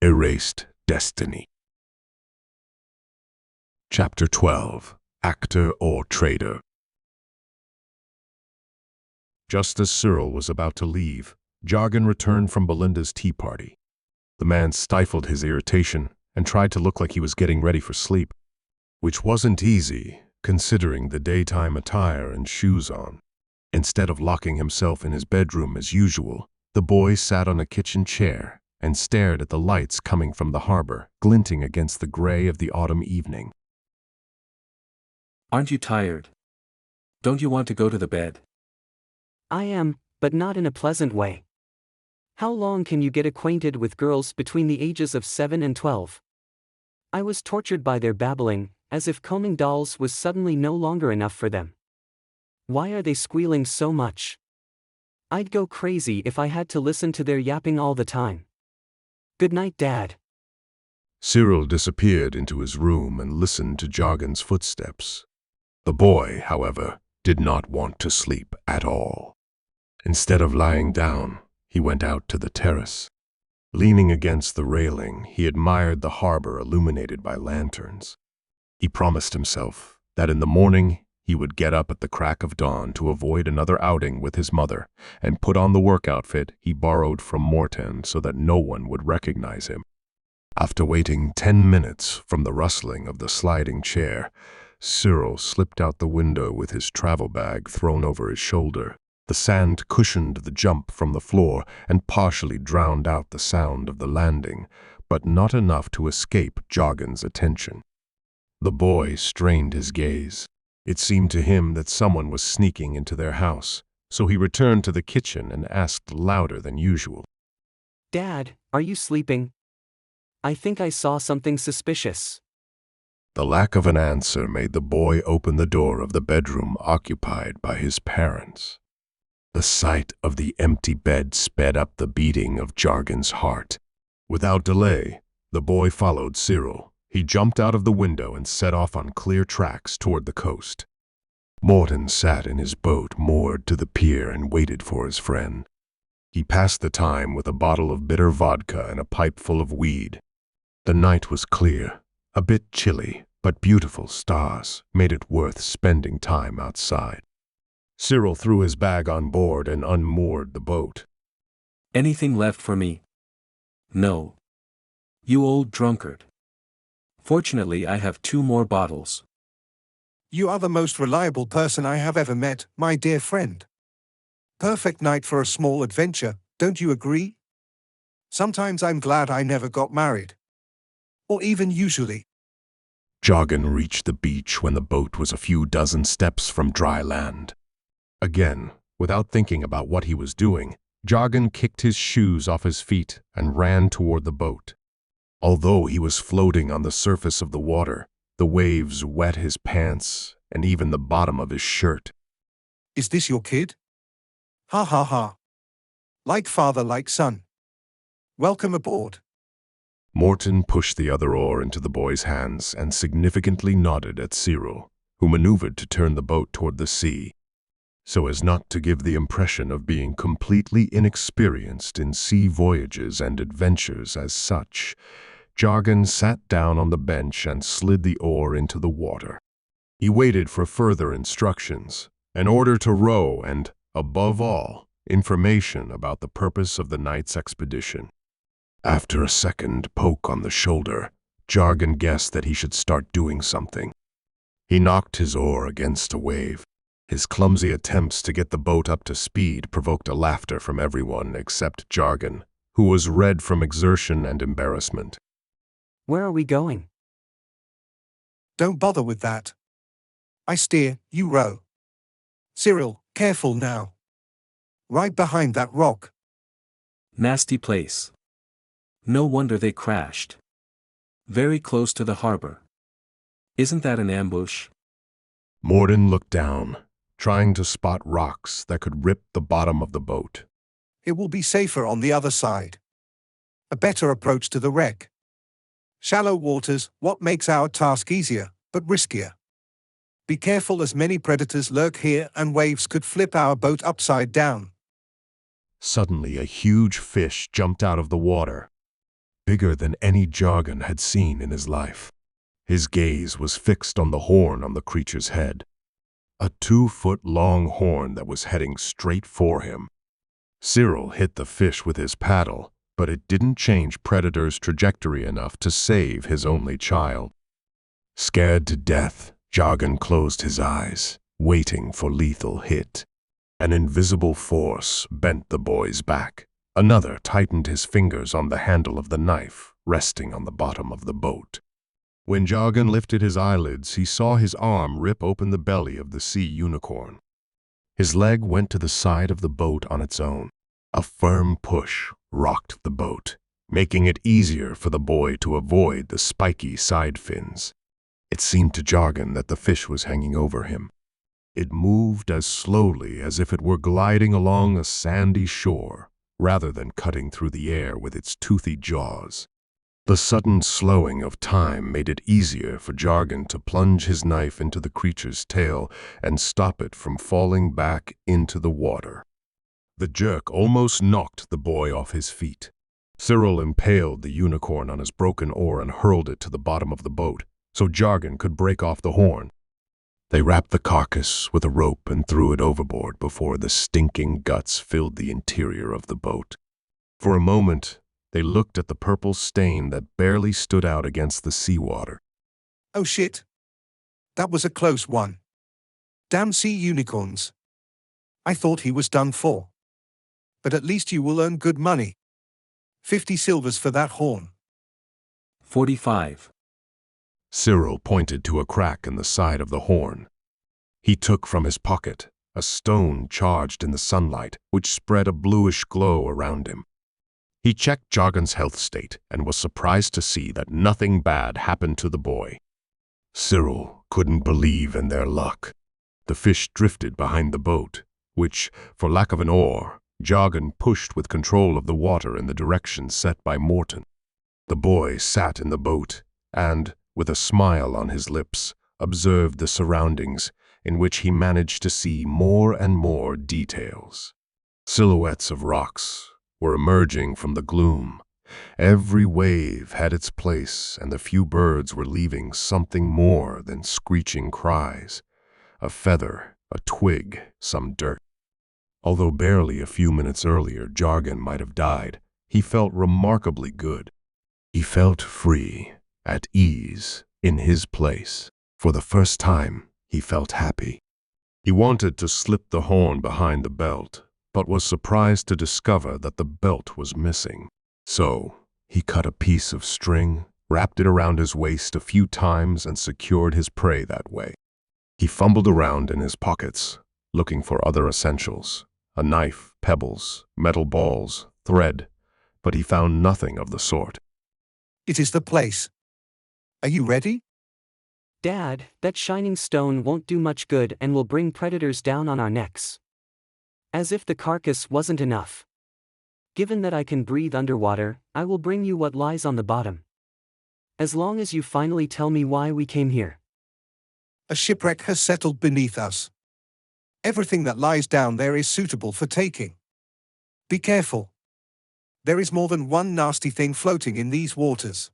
Erased Destiny. Chapter 12. Actor or Traitor. Just as Cyril was about to leave, Jargon returned from Belinda's tea party. The man stifled his irritation and tried to look like he was getting ready for sleep, which wasn't easy, considering the daytime attire and shoes on. Instead of locking himself in his bedroom as usual, the boy sat on a kitchen chair and stared at the lights coming from the harbor, glinting against the gray of the autumn evening. Aren't you tired? Don't you want to go to the bed? I am, but not in a pleasant way. How long can you get acquainted with girls between the ages of 7 and 12? I was tortured by their babbling, as if combing dolls was suddenly no longer enough for them. Why are they squealing so much? I'd go crazy if I had to listen to their yapping all the time. Good night, Dad. Cyril disappeared into his room and listened to Jargon's footsteps. The boy, however, did not want to sleep at all. Instead of lying down, he went out to the terrace. Leaning against the railing, he admired the harbor illuminated by lanterns. He promised himself that in the morning he would get up at the crack of dawn to avoid another outing with his mother and put on the work outfit he borrowed from Morton so that no one would recognize him. After waiting 10 minutes from the rustling of the sliding chair, Cyril slipped out the window with his travel bag thrown over his shoulder. The sand cushioned the jump from the floor and partially drowned out the sound of the landing, but not enough to escape Jargon's attention. The boy strained his gaze. It seemed to him that someone was sneaking into their house, so he returned to the kitchen and asked louder than usual. Dad, are you sleeping? I think I saw something suspicious. The lack of an answer made the boy open the door of the bedroom occupied by his parents. The sight of the empty bed sped up the beating of Jargon's heart. Without delay, the boy followed Cyril. He jumped out of the window and set off on clear tracks toward the coast. Morton sat in his boat moored to the pier and waited for his friend. He passed the time with a bottle of bitter vodka and a pipe full of weed. The night was clear, a bit chilly, but beautiful stars made it worth spending time outside. Cyril threw his bag on board and unmoored the boat. Anything left for me? No. You old drunkard. Fortunately, I have 2 more bottles. You are the most reliable person I have ever met, my dear friend. Perfect night for a small adventure, don't you agree? Sometimes I'm glad I never got married. Or even usually. Jargon reached the beach when the boat was a few dozen steps from dry land. Again, without thinking about what he was doing, Jargon kicked his shoes off his feet and ran toward the boat. Although he was floating on the surface of the water, the waves wet his pants and even the bottom of his shirt. Is this your kid? Ha ha ha. Like father, like son. Welcome aboard. Morton pushed the other oar into the boy's hands and significantly nodded at Cyril, who maneuvered to turn the boat toward the sea, so as not to give the impression of being completely inexperienced in sea voyages and adventures as such. Jargon sat down on the bench and slid the oar into the water. He waited for further instructions, an order to row and, above all, information about the purpose of the night's expedition. After a second poke on the shoulder, Jargon guessed that he should start doing something. He knocked his oar against a wave. His clumsy attempts to get the boat up to speed provoked a laughter from everyone except Jargon, who was red from exertion and embarrassment. Where are we going? Don't bother with that. I steer, you row. Cyril, careful now. Right behind that rock. Nasty place. No wonder they crashed. Very close to the harbor. Isn't that an ambush? Morton looked down, trying to spot rocks that could rip the bottom of the boat. It will be safer on the other side. A better approach to the wreck. Shallow waters, what makes our task easier, but riskier. Be careful as many predators lurk here and waves could flip our boat upside down. Suddenly, a huge fish jumped out of the water. bigger than any Jargon had seen in his life. His gaze was fixed on the horn on the creature's head, a 2-foot-long horn that was heading straight for him. Cyril hit the fish with his paddle, but it didn't change Predator's trajectory enough to save his only child. Scared to death, Jargon closed his eyes, waiting for lethal hit. An invisible force bent the boy's back. Another tightened his fingers on the handle of the knife, resting on the bottom of the boat. When Jargon lifted his eyelids, he saw his arm rip open the belly of the sea unicorn. His leg went to the side of the boat on its own. A firm push rocked the boat, making it easier for the boy to avoid the spiky side fins. It seemed to Jargon that the fish was hanging over him. It moved as slowly as if it were gliding along a sandy shore, rather than cutting through the air with its toothy jaws. The sudden slowing of time made it easier for Jargon to plunge his knife into the creature's tail and stop it from falling back into the water. The jerk almost knocked the boy off his feet. Cyril impaled the unicorn on his broken oar and hurled it to the bottom of the boat, so Jargon could break off the horn. They wrapped the carcass with a rope and threw it overboard before the stinking guts filled the interior of the boat. For a moment, they looked at the purple stain that barely stood out against the seawater. Oh shit. That was a close one. Damn sea unicorns. I thought he was done for. But at least you will earn good money. 50 silvers for that horn. 45. Cyril pointed to a crack in the side of the horn. He took from his pocket a stone charged in the sunlight, which spread a bluish glow around him. He checked Jargon's health state and was surprised to see that nothing bad happened to the boy. Cyril couldn't believe in their luck. The fish drifted behind the boat, which, for lack of an oar, Jargon pushed with control of the water in the direction set by Morton. The boy sat in the boat and, with a smile on his lips, observed the surroundings, in which he managed to see more and more details. Silhouettes of rocks were emerging from the gloom. Every wave had its place, and the few birds were leaving something more than screeching cries. A feather, a twig, some dirt. Although barely a few minutes earlier Jargon might have died, he felt remarkably good. He felt free, at ease, in his place. For the first time, he felt happy. He wanted to slip the horn behind the belt, but was surprised to discover that the belt was missing. So, he cut a piece of string, wrapped it around his waist a few times, and secured his prey that way. He fumbled around in his pockets, looking for other essentials, a knife, pebbles, metal balls, thread, but he found nothing of the sort. It is the place. Are you ready? Dad, that shining stone won't do much good and will bring predators down on our necks. As if the carcass wasn't enough. Given that I can breathe underwater, I will bring you what lies on the bottom. As long as you finally tell me why we came here. A shipwreck has settled beneath us. Everything that lies down there is suitable for taking. Be careful. There is more than one nasty thing floating in these waters.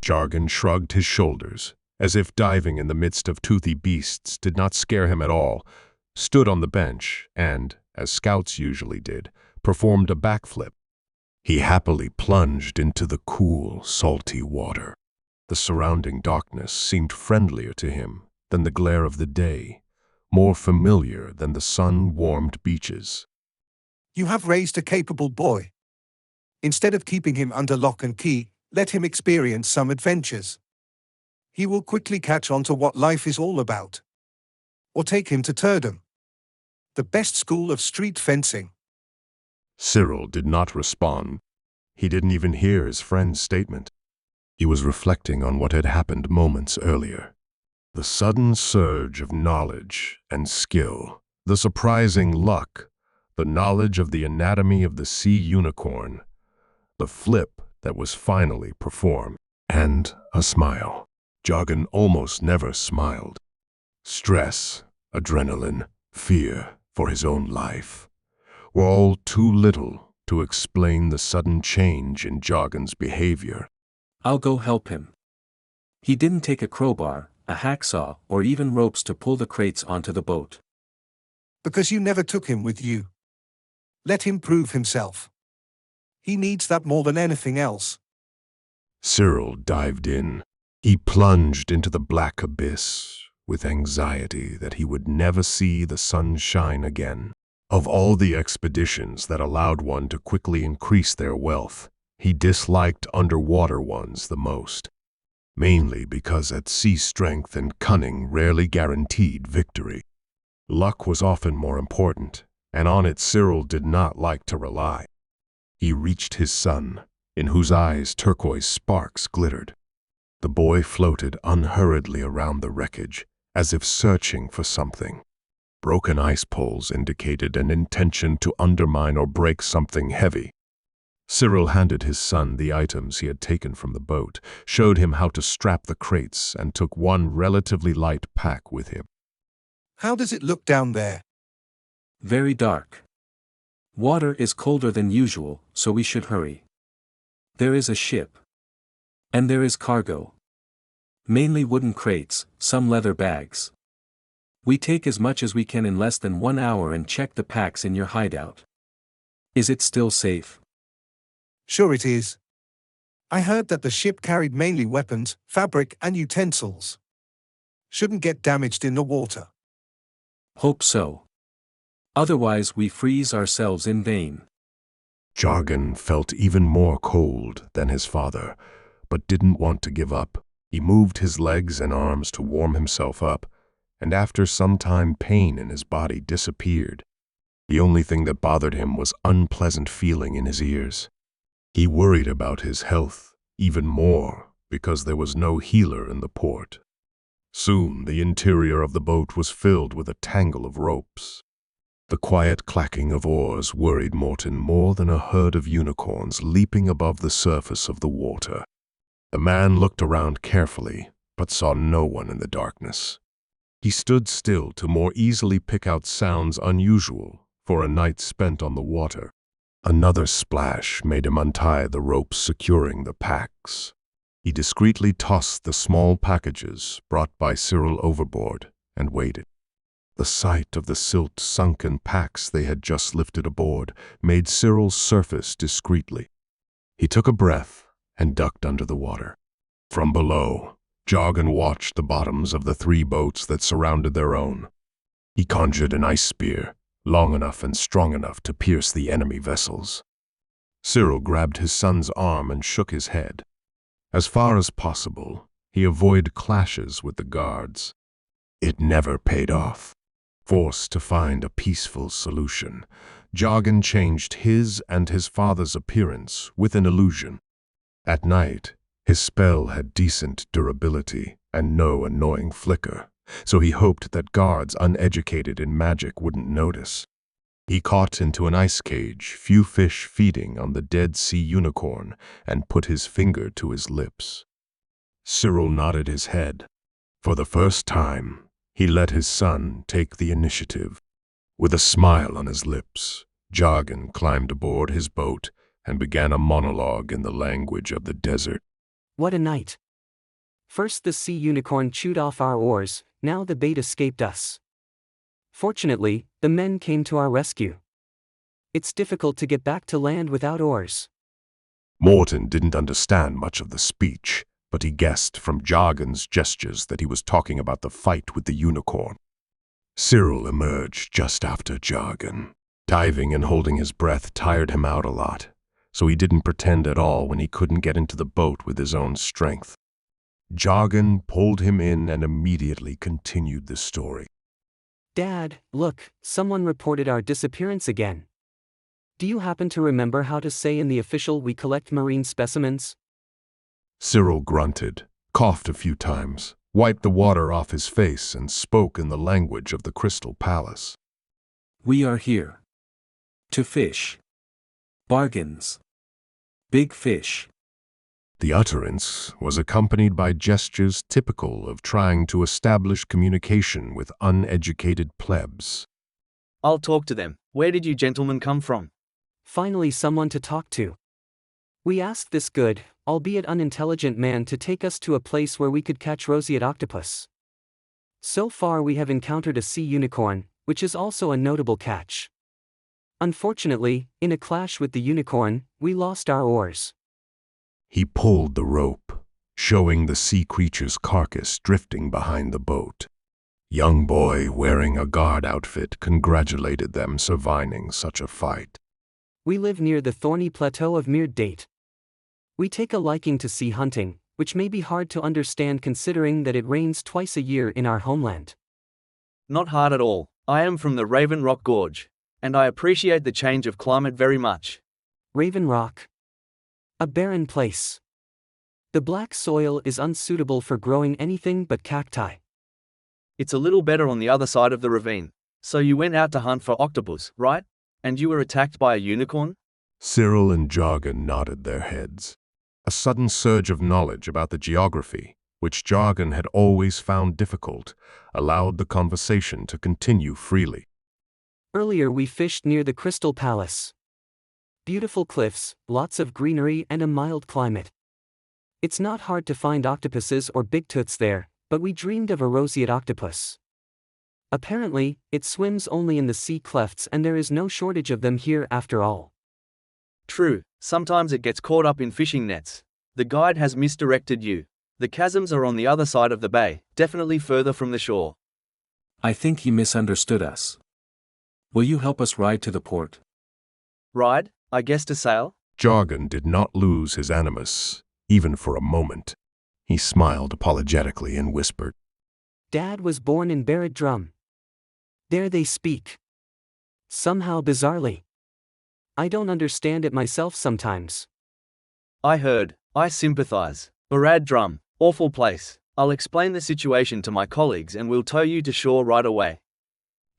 Jargon shrugged his shoulders, as if diving in the midst of toothy beasts did not scare him at all, stood on the bench and, as scouts usually did, performed a backflip. He happily plunged into the cool, salty water. The surrounding darkness seemed friendlier to him than the glare of the day, more familiar than the sun-warmed beaches. You have raised a capable boy. Instead of keeping him under lock and key, let him experience some adventures. He will quickly catch on to what life is all about. Or take him to Turdham, the best school of street fencing. Cyril did not respond. He didn't even hear his friend's statement. He was reflecting on what had happened moments earlier. The sudden surge of knowledge and skill, the surprising luck, the knowledge of the anatomy of the sea unicorn, the flip that was finally performed, and a smile. Jargon almost never smiled. Stress, adrenaline, fear for his own life were all too little to explain the sudden change in Jargon's behavior. I'll go help him. He didn't take a crowbar, a hacksaw, or even ropes to pull the crates onto the boat. Because you never took him with you. Let him prove himself. He needs that more than anything else. Cyril dived in. He plunged into the black abyss with anxiety that he would never see the sun shine again. Of all the expeditions that allowed one to quickly increase their wealth, he disliked underwater ones the most, mainly because at sea strength and cunning rarely guaranteed victory. Luck was often more important, and on it Cyril did not like to rely. He reached his son, in whose eyes turquoise sparks glittered. The boy floated unhurriedly around the wreckage, as if searching for something. Broken ice poles indicated an intention to undermine or break something heavy. Cyril handed his son the items he had taken from the boat, showed him how to strap the crates, and took one relatively light pack with him. How does it look down there? Very dark. Water is colder than usual, so we should hurry. There is a ship. And there is cargo. Mainly wooden crates, some leather bags. We take as much as we can in less than 1 hour and check the packs in your hideout. Is it still safe? Sure it is. I heard that the ship carried mainly weapons, fabric, and utensils. Shouldn't get damaged in the water. Hope so. Otherwise we freeze ourselves in vain. Jargon felt even more cold than his father, but didn't want to give up. He moved his legs and arms to warm himself up, and after some time pain in his body disappeared. The only thing that bothered him was unpleasant feeling in his ears. He worried about his health even more because there was no healer in the port. Soon the interior of the boat was filled with a tangle of ropes. The quiet clacking of oars worried Morton more than a herd of unicorns leaping above the surface of the water. The man looked around carefully, but saw no one in the darkness. He stood still to more easily pick out sounds unusual for a night spent on the water. Another splash made him untie the ropes securing the packs. He discreetly tossed the small packages brought by Cyril overboard and waited. The sight of the silt-sunken packs they had just lifted aboard made Cyril surface discreetly. He took a breath and ducked under the water. From below, Jargon watched the bottoms of the 3 boats that surrounded their own. He conjured an ice spear, long enough and strong enough to pierce the enemy vessels. Cyril grabbed his son's arm and shook his head. As far as possible, he avoided clashes with the guards. It never paid off. Forced to find a peaceful solution, Jargon changed his and his father's appearance with an illusion. At night, his spell had decent durability and no annoying flicker, so he hoped that guards uneducated in magic wouldn't notice. He caught into an ice cage few fish feeding on the Dead Sea unicorn and put his finger to his lips. Cyril nodded his head. For the first time, he let his son take the initiative. With a smile on his lips, Jargon climbed aboard his boat and began a monologue in the language of the desert. What a night. First the sea unicorn chewed off our oars, now the bait escaped us. Fortunately, the men came to our rescue. It's difficult to get back to land without oars. Morton didn't understand much of the speech, but he guessed from Jargon's gestures that he was talking about the fight with the unicorn. Cyril emerged just after Jargon. Diving and holding his breath tired him out a lot, so he didn't pretend at all when he couldn't get into the boat with his own strength. Jargon pulled him in and immediately continued the story. Dad, look, someone reported our disappearance again. Do you happen to remember how to say in the official we collect marine specimens? Cyril grunted, coughed a few times, wiped the water off his face, and spoke in the language of the Crystal Palace. We are here. To fish. Bargains. Big fish. The utterance was accompanied by gestures typical of trying to establish communication with uneducated plebs. I'll talk to them. Where did you gentlemen come from? Finally someone to talk to. We asked this good, albeit unintelligent man to take us to a place where we could catch roseate octopus. So far we have encountered a sea unicorn, which is also a notable catch. Unfortunately, in a clash with the unicorn, we lost our oars. He pulled the rope, showing the sea creature's carcass drifting behind the boat. Young boy wearing a guard outfit congratulated them surviving such a fight. We live near the thorny plateau of Mere Date. We take a liking to sea hunting, which may be hard to understand considering that it rains twice a year in our homeland. Not hard at all. I am from the Raven Rock Gorge, and I appreciate the change of climate very much. Raven Rock. A barren place. The black soil is unsuitable for growing anything but cacti. It's a little better on the other side of the ravine. So you went out to hunt for octopus, right? And you were attacked by a unicorn? Cyril and Jargon nodded their heads. A sudden surge of knowledge about the geography, which Jargon had always found difficult, allowed the conversation to continue freely. Earlier we fished near the Crystal Palace. Beautiful cliffs, lots of greenery and a mild climate. It's not hard to find octopuses or bigtooths there, but we dreamed of a roseate octopus. Apparently, it swims only in the sea clefts and there is no shortage of them here after all. True, sometimes it gets caught up in fishing nets. The guide has misdirected you. The chasms are on the other side of the bay, definitely further from the shore. I think he misunderstood us. Will you help us ride to the port? Ride, I guess to sail? Jargon did not lose his animus, even for a moment. He smiled apologetically and whispered, Dad was born in Barrett Drum. There they speak. Somehow bizarrely. I don't understand it myself sometimes. I heard. I sympathize. Barad Drum, awful place. I'll explain the situation to my colleagues and we'll tow you to shore right away.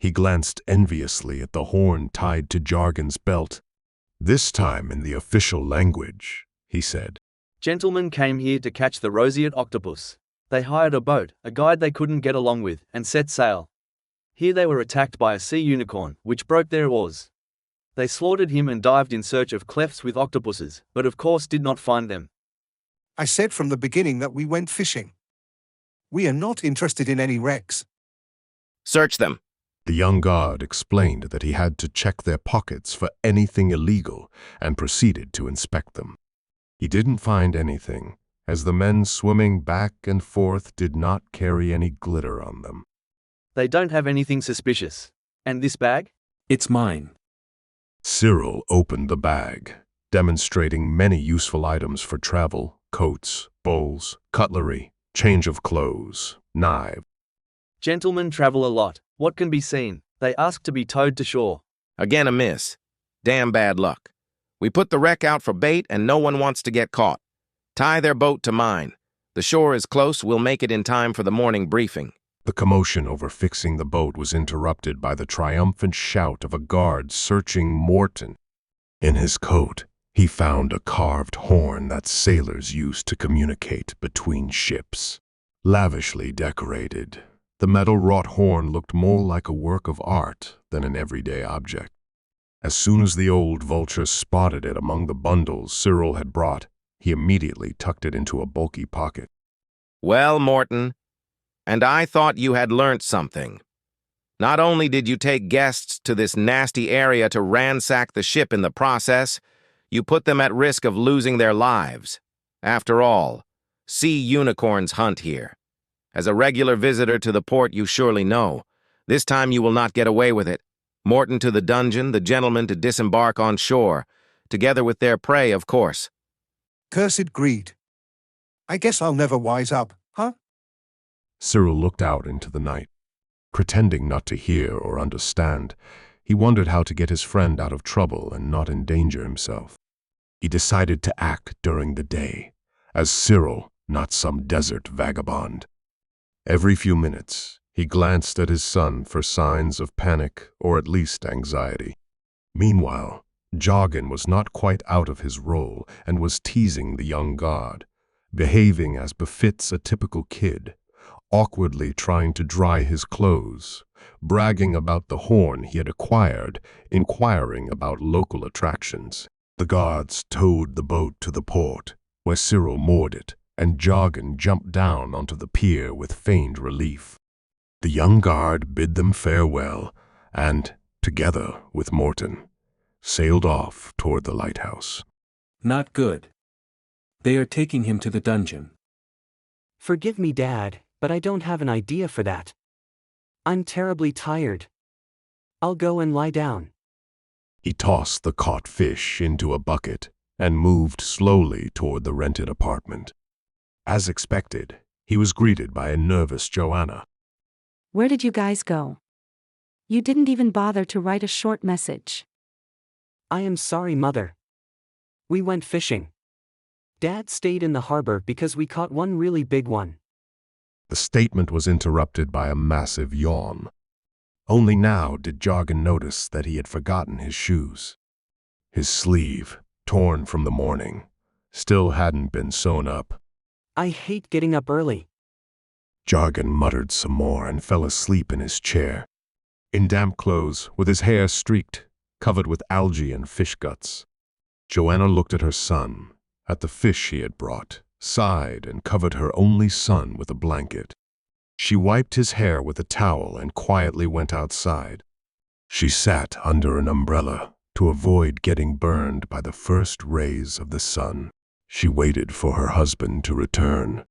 He glanced enviously at the horn tied to Jargon's belt. This time in the official language, he said. Gentlemen came here to catch the roseate octopus. They hired a boat, a guide they couldn't get along with, and set sail. Here they were attacked by a sea unicorn, which broke their oars. They slaughtered him and dived in search of clefts with octopuses, but of course did not find them. I said from the beginning that we went fishing. We are not interested in any wrecks. Search them. The young guard explained that he had to check their pockets for anything illegal and proceeded to inspect them. He didn't find anything, as the men swimming back and forth did not carry any glitter on them. They don't have anything suspicious. And this bag? It's mine. Cyril opened the bag, demonstrating many useful items for travel: coats, bowls, cutlery, change of clothes, knives. Gentlemen travel a lot. What can be seen? They ask to be towed to shore. Again a miss. Damn bad luck. We put the wreck out for bait and no one wants to get caught. Tie their boat to mine. The shore is close, we'll make it in time for the morning briefing. The commotion over fixing the boat was interrupted by the triumphant shout of a guard searching Morton. In his coat, he found a carved horn that sailors used to communicate between ships. Lavishly decorated, the metal-wrought horn looked more like a work of art than an everyday object. As soon as the old vulture spotted it among the bundles Cyril had brought, he immediately tucked it into a bulky pocket. Well, Morton, and I thought you had learnt something. Not only did you take guests to this nasty area to ransack the ship in the process, you put them at risk of losing their lives. After all, sea unicorns hunt here. As a regular visitor to the port, you surely know. This time you will not get away with it. Morton to the dungeon, the gentlemen to disembark on shore, together with their prey, of course. Cursed greed. I guess I'll never wise up, huh? Cyril looked out into the night. Pretending not to hear or understand, he wondered how to get his friend out of trouble and not endanger himself. He decided to act during the day, as Cyril, not some desert vagabond. Every few minutes, he glanced at his son for signs of panic or at least anxiety. Meanwhile, Jargon was not quite out of his role and was teasing the young guard, behaving as befits a typical kid, awkwardly trying to dry his clothes, bragging about the horn he had acquired, inquiring about local attractions. The guards towed the boat to the port, where Cyril moored it, and Jargon jumped down onto the pier with feigned relief. The young guard bid them farewell, and, together with Morton, sailed off toward the lighthouse. Not good. They are taking him to the dungeon. Forgive me, Dad, but I don't have an idea for that. I'm terribly tired. I'll go and lie down. He tossed the caught fish into a bucket and moved slowly toward the rented apartment. As expected, he was greeted by a nervous Joanna. Where did you guys go? You didn't even bother to write a short message. I am sorry, Mother. We went fishing. Dad stayed in the harbor because we caught one really big one. The statement was interrupted by a massive yawn. Only now did Jargon notice that he had forgotten his shoes. His sleeve, torn from the morning, still hadn't been sewn up. I hate getting up early. Jargon muttered some more and fell asleep in his chair. In damp clothes, with his hair streaked, covered with algae and fish guts. Joanna looked at her son, at the fish he had brought, sighed and covered her only son with a blanket. She wiped his hair with a towel and quietly went outside. She sat under an umbrella to avoid getting burned by the first rays of the sun. She waited for her husband to return.